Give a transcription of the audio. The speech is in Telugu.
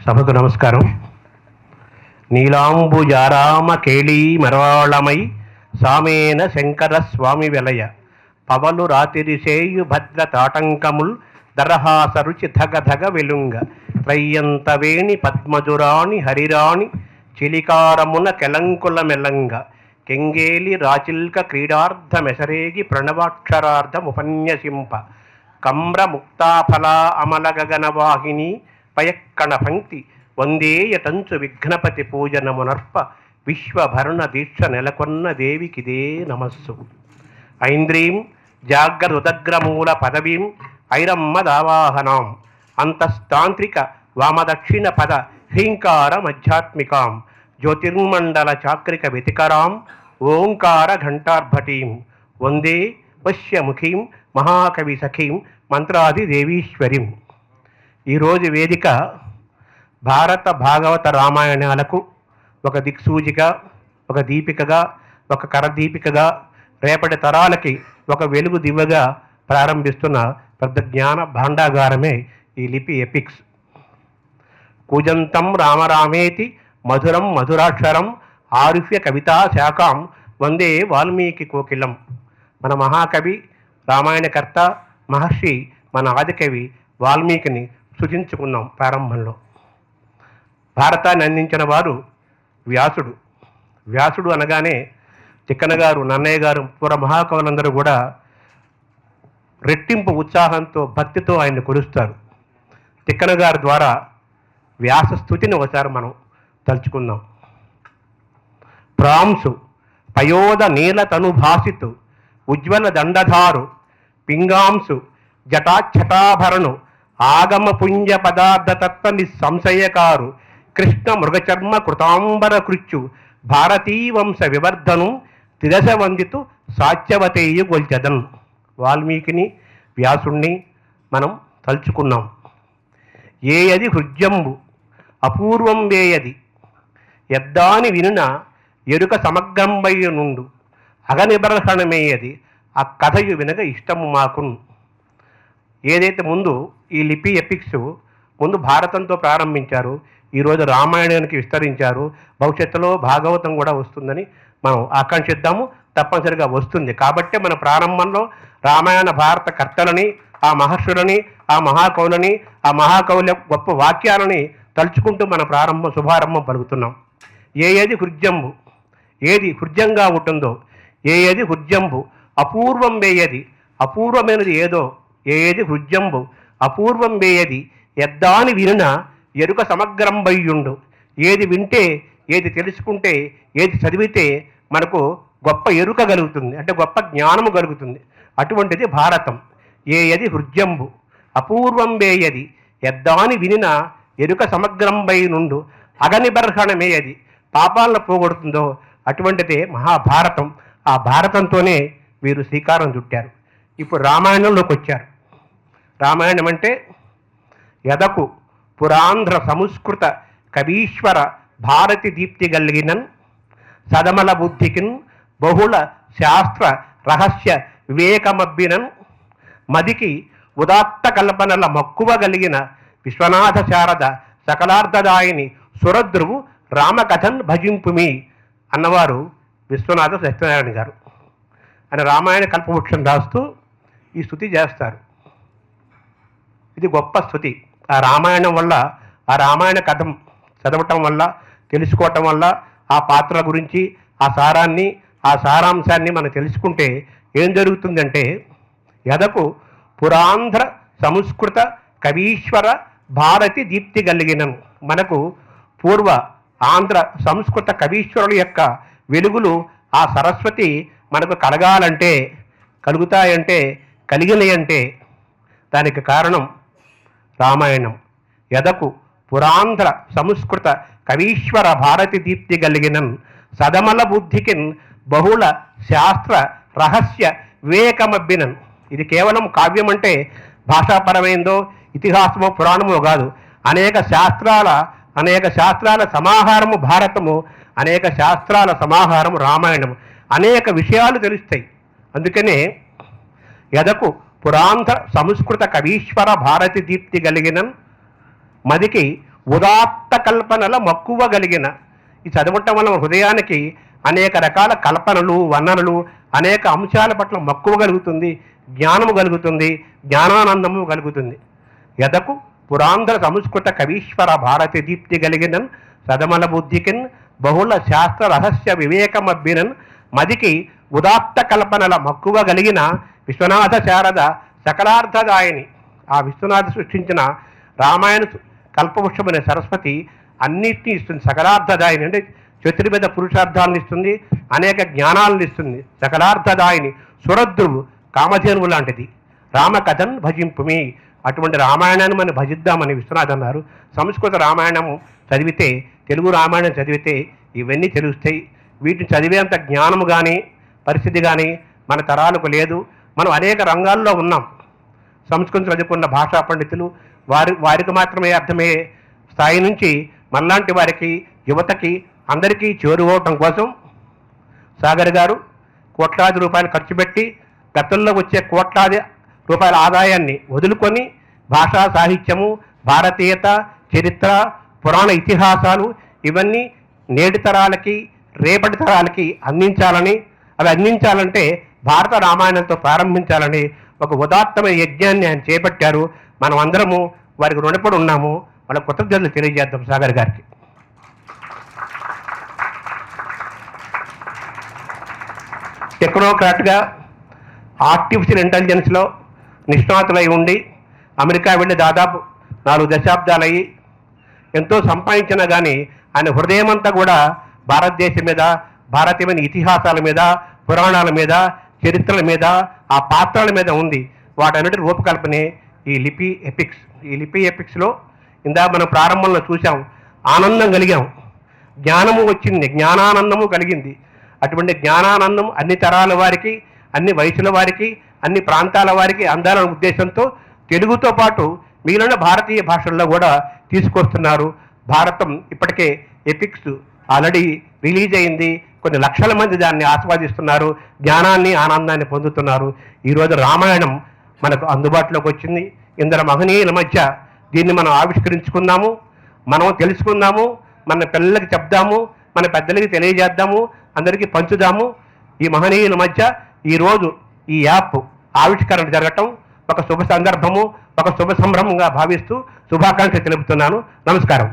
సభకు నమస్కారం. నీలాంబుజారామ కేళీ మరవాళమై సామేన శంకర స్వామి వెలయ పవలు రాతిరిసేయు భద్ర తాటంకముల్ దరహాసరుచి ధగధగ వెలుంగ త్రయ్యంతవేణి పద్మజురాణి హరిరాణి చిలికారమున కెలంకుల మెల్లంగ కెంగేలి రాచిల్క క్రీడార్థ మెసరేగి ప్రణవాక్షరార్థముపన్యసింప కమ్ర ముక్తాఫలా అమల గగనవాహిని పయక్కణ పంక్తి వందేయటంచు విఘ్నపతి పూజనమునర్ప విశ్వభరణ దీక్ష నెలకొన్న దేవికిదే నమస్సు. ఐంద్రీం జాగ్రదుదగ్రమూల పదవీం ఐరమ్మదావాహనాం అంతస్తాంత్రిక వామదక్షిణ పద హ్రీంకార మధ్యాత్మికాం జ్యోతిర్మండల చాక్రిక వ్యతికరాం ఓంకార ఘంటార్భటీం వందే పశ్యముఖీం మహాకవి సఖీం మంత్రాది దేవీశ్వరీం. ఈరోజు వేదిక భారత భాగవత రామాయణాలకు ఒక దిక్సూచిగా, ఒక దీపికగా, ఒక కరదీపికగా, రేపటి తరాలకి ఒక వెలుగు దివ్వగా ప్రారంభిస్తున్న పెద్ద జ్ఞాన భాండాగారమే ఈ లిపి ఎపిక్స్. కూజంతం రామరామేతి మధురం మధురాక్షరం ఆరుహ్య కవితా శాఖాం వందే వాల్మీకి కోకిలం. మన మహాకవి రామాయణకర్త మహర్షి మన ఆదికవి వాల్మీకిని సృజించుకున్నాం. ప్రారంభంలో భారతాన్ని అందించిన వారు వ్యాసుడు. వ్యాసుడు అనగానే చిక్కన గారు, నన్నయ్య గారు, పూర్వ మహాకవులందరూ కూడా రెట్టింపు ఉత్సాహంతో భక్తితో ఆయన్ని కొలుస్తారు. తిక్కన గారి ద్వారా వ్యాస స్తుతిని ఒకసారి మనం తలుచుకుందాం. ప్రాంసు పయోద నీల తనుభాసితు ఉజ్వల దండధారు పింగాంసు జటాఛటాభరణు ఆగమ పుంజ పదార్థతత్వ నిస్సంశయకారు కృష్ణ మృగచర్మ కృతాంబర కృత్యు భారతీవంశ వివర్ధను తిరస వందితు సాత్యవతేయు గొల్చదన్. వాల్మీకిని, వ్యాసుణ్ణి మనం తలుచుకున్నాం. ఏయది హృద్యంబు అపూర్వం వేయది ఎద్దాని వినున ఎరుక సమగ్రంబయ్య నుండు అగనిబర్హణమేయది ఆ కథయు వినగ ఇష్టము మాకున్. ఏదైతే ముందు ఈ లిపి ఎపిక్స్ ముందు భారతంతో ప్రారంభించారు, ఈరోజు రామాయణానికి విస్తరించారు. భవిష్యత్తులో భాగవతం కూడా వస్తుందని మనం ఆకాంక్షిద్దాము. తప్పనిసరిగా వస్తుంది. కాబట్టి మన ప్రారంభంలో రామాయణ భారత కర్తలని, ఆ మహర్షులని, ఆ మహాకవులని, ఆ మహాకవుల గొప్ప వాక్యాలని తలుచుకుంటూ మన శుభారంభం పలుకుతున్నాం. ఏది హృద్యంబు, ఏది హృద్యంగా ఉంటుందో, ఏది హృద్యంబు అపూర్వం వేయది, అపూర్వమైనది ఏదో, ఏది హృద్యంబు అపూర్వం వేయది ఎద్దాని వినున ఎరుక సమగ్రం బయ్యుండు. ఏది వింటే, ఏది తెలుసుకుంటే, ఏది చదివితే మనకు గొప్ప ఎరుక కలుగుతుంది, అంటే గొప్ప జ్ఞానము కలుగుతుంది. అటువంటిది భారతం. ఏది హృద్యంబు అపూర్వం వేయది ఎద్దాని వినిన ఎరుక సమగ్రం బై నుండు అగనిబర్హణమేయది పాపాలను పోగొడుతుందో అటువంటిదే మహాభారతం. ఆ భారతంతోనే వీరు శ్రీకారం చుట్టారు. ఇప్పుడు రామాయణంలోకి వచ్చారు. రామాయణం అంటే యదకు పురాంధ్ర సంస్కృత కవీశ్వర భారతి దీప్తి కలిగినన్ సదమల బుద్ధికిన్ బహుళ శాస్త్ర రహస్య వివేకమబ్బినన్ మదికి ఉదాత్త కల్పనల మక్కువ కలిగిన విశ్వనాథ శారద సకలార్థదాయిని సురద్రువు రామకథన్ భజింపుమి అన్నవారు విశ్వనాథ సత్యనారాయణ గారు. ఆయన రామాయణ కల్పవృక్షం రాస్తూ ఈ స్తుతి చేస్తారు. ఇది గొప్ప స్తుతి. ఆ రామాయణం వల్ల, ఆ రామాయణ కథం చదవటం వల్ల, తెలుసుకోవటం వల్ల, ఆ పాత్రల గురించి, ఆ సారాన్ని, ఆ సారాంశాన్ని మనం తెలుసుకుంటే ఏం జరుగుతుందంటే, యదకు పురాంధ్ర సంస్కృత కవీశ్వర భారతి దీప్తి కలిగినను, మనకు పూర్వ ఆంధ్ర సంస్కృత కవీశ్వరుల యొక్క వెలుగులు, ఆ సరస్వతి మనకు కలగాలంటే, కలుగుతాయంటే, కలిగినాయంటే దానికి కారణం రామాయణం. యదకు పురాంధ్ర సంస్కృత కవీశ్వర భారతి దీప్తి కలిగినన్ సదమల బుద్ధికిన్ బహుళ శాస్త్ర రహస్య వివేకమబ్బినన్. ఇది కేవలం కావ్యం అంటే భాషాపరమైందో ఇతిహాసమో పురాణమో కాదు. అనేక శాస్త్రాల సమాహారము భారతము, అనేక శాస్త్రాల సమాహారము రామాయణము. అనేక విషయాలు తెలుస్తాయి. అందుకనే యదకు పురాంధ్ర సంస్కృత కవీశ్వర భారతి దీప్తి కలిగిన మదికి ఉదాత్త కల్పనల మక్కువ కలిగిన. ఈ చదవటం వల్ల హృదయానికి అనేక రకాల కల్పనలు, వర్ణనలు, అనేక అంశాల పట్ల మక్కువ కలుగుతుంది, జ్ఞానము కలుగుతుంది, జ్ఞానానందము కలుగుతుంది. ఎదకు పురాంధ్ర సంస్కృత కవీశ్వర భారతి దీప్తి కలిగినన్ సదమల బుద్ధికిన్ బహుళ శాస్త్ర రహస్య వివేకమబ్బినన్ మదికి ఉదాత్త కల్పనల మక్కువ కలిగిన విశ్వనాథ శారద సకలార్థదాయని. ఆ విశ్వనాథ సృష్టించిన రామాయణ కల్పవృక్షమైన సరస్వతి అన్నిటినీ ఇస్తుంది. సకలార్థదాయిని అంటే చతుర్వేద పురుషార్థాలను ఇస్తుంది, అనేక జ్ఞానాలను ఇస్తుంది. సకలార్థదాయిని సురద్రువు కామధేనువు లాంటిది. రామకథన్ భజింపుమి, అటువంటి రామాయణాన్ని మనం భజిద్దామని విశ్వనాథ్ అన్నారు. సంస్కృత రామాయణం చదివితే, తెలుగు రామాయణం చదివితే ఇవన్నీ తెలుస్తాయి. వీటిని చదివేంత జ్ఞానము కానీ పరిస్థితి కానీ మన తరాలకు లేదు. మనం అనేక రంగాల్లో ఉన్నాం. సంస్కృతం చదువుకున్న భాషా పండితులు వారికి మాత్రమే అర్థమయ్యే స్థాయి నుంచి మనలాంటి వారికి, యువతకి అందరికీ చేరుకోవటం కోసం సాగర్ గారు కోట్లాది రూపాయలు ఖర్చు పెట్టి గతంలో వచ్చే కోట్లాది రూపాయల ఆదాయాన్ని వదులుకొని భాషా సాహిత్యము, భారతీయత, చరిత్ర, పురాణ ఇతిహాసాలు ఇవన్నీ నేటి తరాలకి, రేపటి తరాలకి అందించాలని, అవి అందించాలంటే భారత రామాయణంతో ప్రారంభించాలని ఒక ఉదాత్తమైన యజ్ఞాన్ని ఆయన చేపట్టారు. మనం అందరము వారికి రుణపడి ఉన్నాము. వాళ్ళ కృతజ్ఞతలు తెలియజేద్దాం సాగర్ గారికి. టెక్నోక్రాట్గా ఆర్టిఫిషియల్ ఇంటెలిజెన్స్లో నిష్ణాతులై ఉండి అమెరికా వెళ్ళి దాదాపు 4 దశాబ్దాలయ్యి ఎంతో సంపాదించినా కానీ ఆయన హృదయమంతా కూడా భారతదేశం మీద, భారతీయమైన ఇతిహాసాల మీద, పురాణాల మీద, చరిత్రల మీద, ఆ పాత్రల మీద ఉంది. వాటన్నిటి రూపకల్పనే ఈ లిపి ఎపిక్స్. ఈ లిపి ఎపిక్స్లో ఇందాక మనం ప్రారంభంలో చూసాం, ఆనందం కలిగాం, జ్ఞానము వచ్చింది, జ్ఞానానందము కలిగింది. అటువంటి జ్ఞానానందం అన్ని తరాల వారికి, అన్ని వయసుల వారికి, అన్ని ప్రాంతాల వారికి అందాలనే ఉద్దేశంతో తెలుగుతో పాటు మిగిలిన భారతీయ భాషల్లో కూడా తీసుకొస్తున్నారు. భారతం ఇప్పటికే ఎపిక్స్ ఆల్రెడీ రిలీజ్ అయింది. కొన్ని లక్షల మంది దాన్ని ఆస్వాదిస్తున్నారు, జ్ఞానాన్ని, ఆనందాన్ని పొందుతున్నారు. ఈరోజు రామాయణం మనకు అందుబాటులోకి వచ్చింది. ఇందరు మహనీయుల మధ్య దీన్ని మనం ఆవిష్కరించుకుందాము, మనం తెలుసుకుందాము, మన పిల్లలకి చెప్దాము, మన పెద్దలకి తెలియజేద్దాము, అందరికీ పంచుదాము. ఈ మహనీయుల మధ్య ఈరోజు ఈ యాప్ ఆవిష్కరణ జరగటం ఒక శుభ సందర్భము, ఒక శుభ సంభ్రమంగా భావిస్తూ శుభాకాంక్షలు తెలుపుతున్నాను. నమస్కారం.